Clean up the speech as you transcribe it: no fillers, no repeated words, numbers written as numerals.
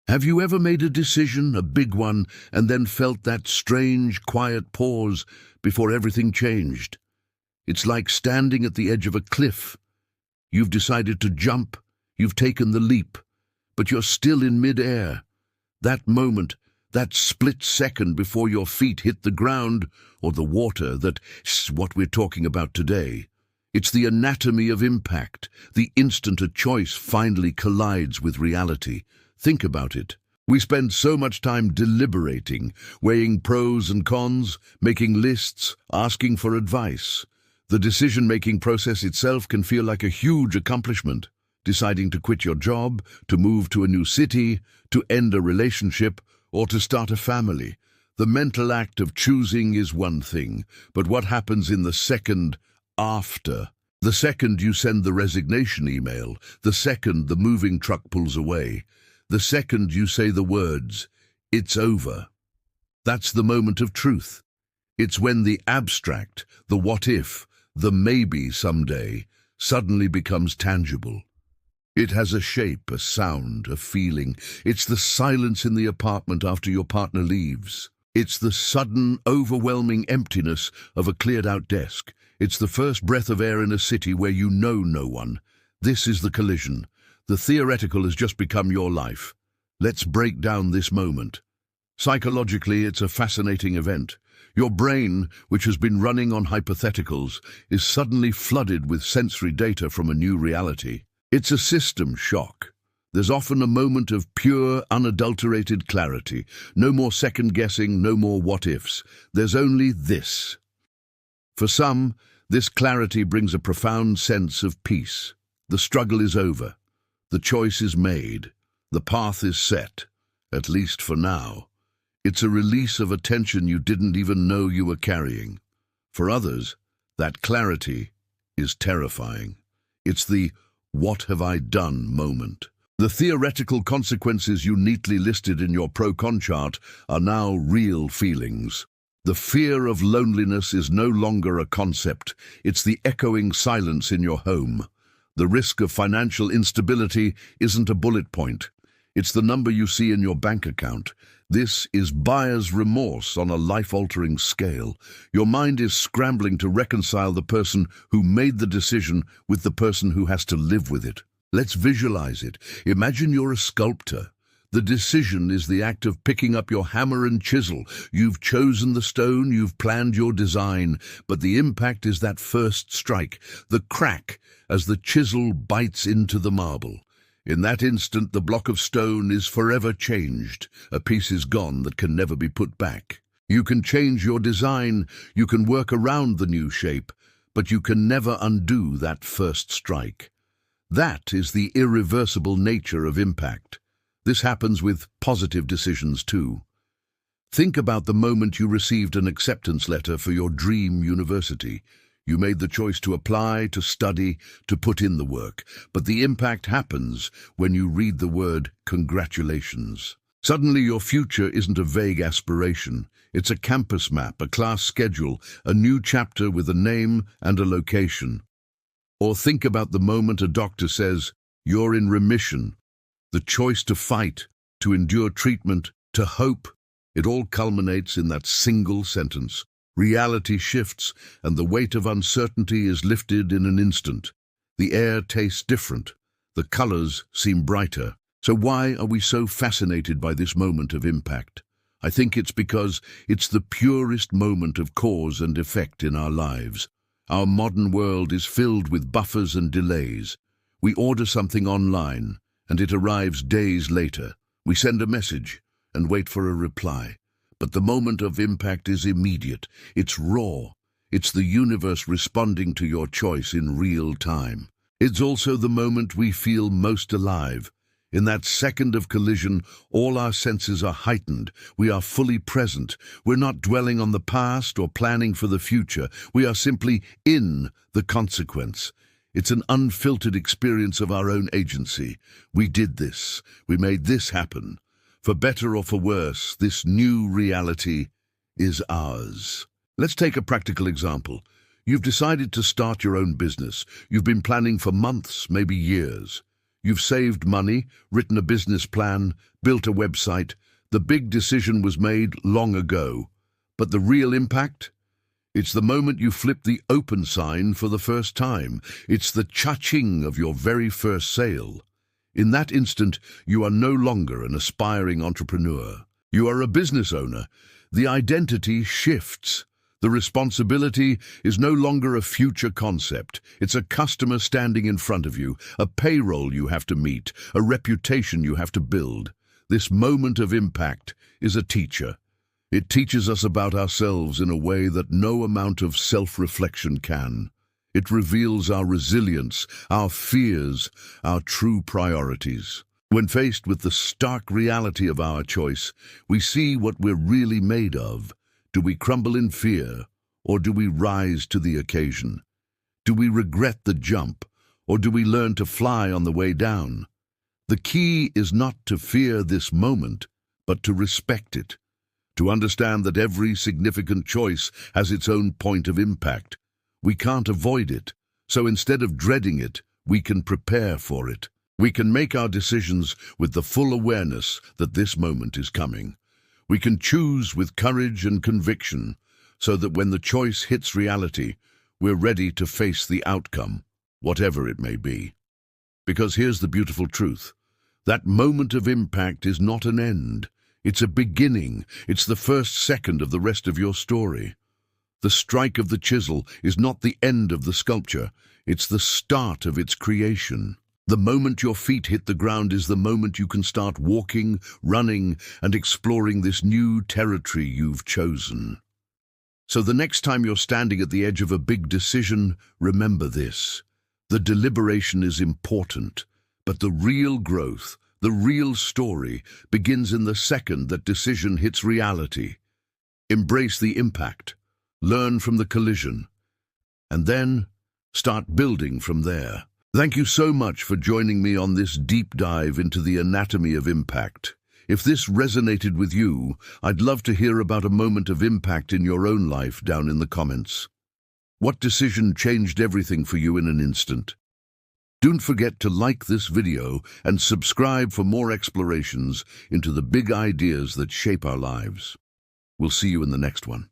Have you ever made a decision, a big one, and then felt that strange, quiet pause before everything changed? It's like standing at the edge of a cliff. You've decided to jump, you've taken the leap, but you're still in mid-air. That moment, that split second before your feet hit the ground or the water, that's what we're talking about today. It's the anatomy of impact, the instant a choice finally collides with reality. Think about it. We spend so much time deliberating, weighing pros and cons, making lists, asking for advice. The decision-making process itself can feel like a huge accomplishment. Deciding to quit your job, to move to a new city, to end a relationship, or to start a family. The mental act of choosing is one thing, but what happens in the second after? The second you send the resignation email, the second the moving truck pulls away, the second you say the words, "It's over." That's the moment of truth. It's when the abstract, the what if, the maybe someday, suddenly becomes tangible. It has a shape, a sound, a feeling. It's the silence in the apartment after your partner leaves. It's the sudden, overwhelming emptiness of a cleared-out desk. It's the first breath of air in a city where you know no one. This is the collision. The theoretical has just become your life. Let's break down this moment. Psychologically, it's a fascinating event. Your brain, which has been running on hypotheticals, is suddenly flooded with sensory data from a new reality. It's a system shock. There's often a moment of pure, unadulterated clarity. No more second-guessing, no more what-ifs. There's only this. For some, this clarity brings a profound sense of peace. The struggle is over. The choice is made. The path is set, at least for now. It's a release of a tension you didn't even know you were carrying. For others, that clarity is terrifying. It's the "what have I done" moment. The theoretical consequences you neatly listed in your pro-con chart are now real feelings. The fear of loneliness is no longer a concept. It's the echoing silence in your home. The risk of financial instability isn't a bullet point. It's the number you see in your bank account. This is buyer's remorse on a life-altering scale. Your mind is scrambling to reconcile the person who made the decision with the person who has to live with it. Let's visualize it. Imagine you're a sculptor. The decision is the act of picking up your hammer and chisel. You've chosen the stone, you've planned your design, but the impact is that first strike, the crack as the chisel bites into the marble. In that instant, the block of stone is forever changed. A piece is gone that can never be put back. You can change your design, you can work around the new shape, but you can never undo that first strike. That is the irreversible nature of impact. This happens with positive decisions too. Think about the moment you received an acceptance letter for your dream university. You made the choice to apply, to study, to put in the work, but the impact happens when you read the word "congratulations." Suddenly your future isn't a vague aspiration. It's a campus map, a class schedule, a new chapter with a name and a location. Or think about the moment a doctor says, "You're in remission." The choice to fight, to endure treatment, to hope, it all culminates in that single sentence. Reality shifts, and the weight of uncertainty is lifted in an instant. The air tastes different. The colors seem brighter. So why are we so fascinated by this moment of impact? I think it's because it's the purest moment of cause and effect in our lives. Our modern world is filled with buffers and delays. We order something online, and it arrives days later. We send a message and wait for a reply. But the moment of impact is immediate. It's raw. It's the universe responding to your choice in real time. It's also the moment we feel most alive. In that second of collision, all our senses are heightened. We are fully present. We're not dwelling on the past or planning for the future. We are simply in the consequence. It's an unfiltered experience of our own agency. We did this. We made this happen. For better or for worse, this new reality is ours. Let's take a practical example. You've decided to start your own business. You've been planning for months, maybe years. You've saved money, written a business plan, built a website. The big decision was made long ago. But the real impact? It's the moment you flip the open sign for the first time. It's the cha-ching of your very first sale. In that instant, you are no longer an aspiring entrepreneur. You are a business owner. The identity shifts. The responsibility is no longer a future concept. It's a customer standing in front of you, a payroll you have to meet, a reputation you have to build. This moment of impact is a teacher. It teaches us about ourselves in a way that no amount of self-reflection can. It reveals our resilience, our fears, our true priorities. When faced with the stark reality of our choice, we see what we're really made of. Do we crumble in fear, or do we rise to the occasion? Do we regret the jump, or do we learn to fly on the way down? The key is not to fear this moment, but to respect it. To understand that every significant choice has its own point of impact. We can't avoid it, so instead of dreading it, we can prepare for it. We can make our decisions with the full awareness that this moment is coming. We can choose with courage and conviction, so that when the choice hits reality, we're ready to face the outcome, whatever it may be. Because here's the beautiful truth. That moment of impact is not an end. It's a beginning. It's the first second of the rest of your story. The strike of the chisel is not the end of the sculpture. It's the start of its creation. The moment your feet hit the ground is the moment you can start walking, running, and exploring this new territory you've chosen. So the next time you're standing at the edge of a big decision, remember this. The deliberation is important, but the real growth, the real story, begins in the second that decision hits reality. Embrace the impact. Learn from the collision, and then start building from there. Thank you so much for joining me on this deep dive into the anatomy of impact. If this resonated with you, I'd love to hear about a moment of impact in your own life down in the comments. What decision changed everything for you in an instant? Don't forget to like this video and subscribe for more explorations into the big ideas that shape our lives. We'll see you in the next one.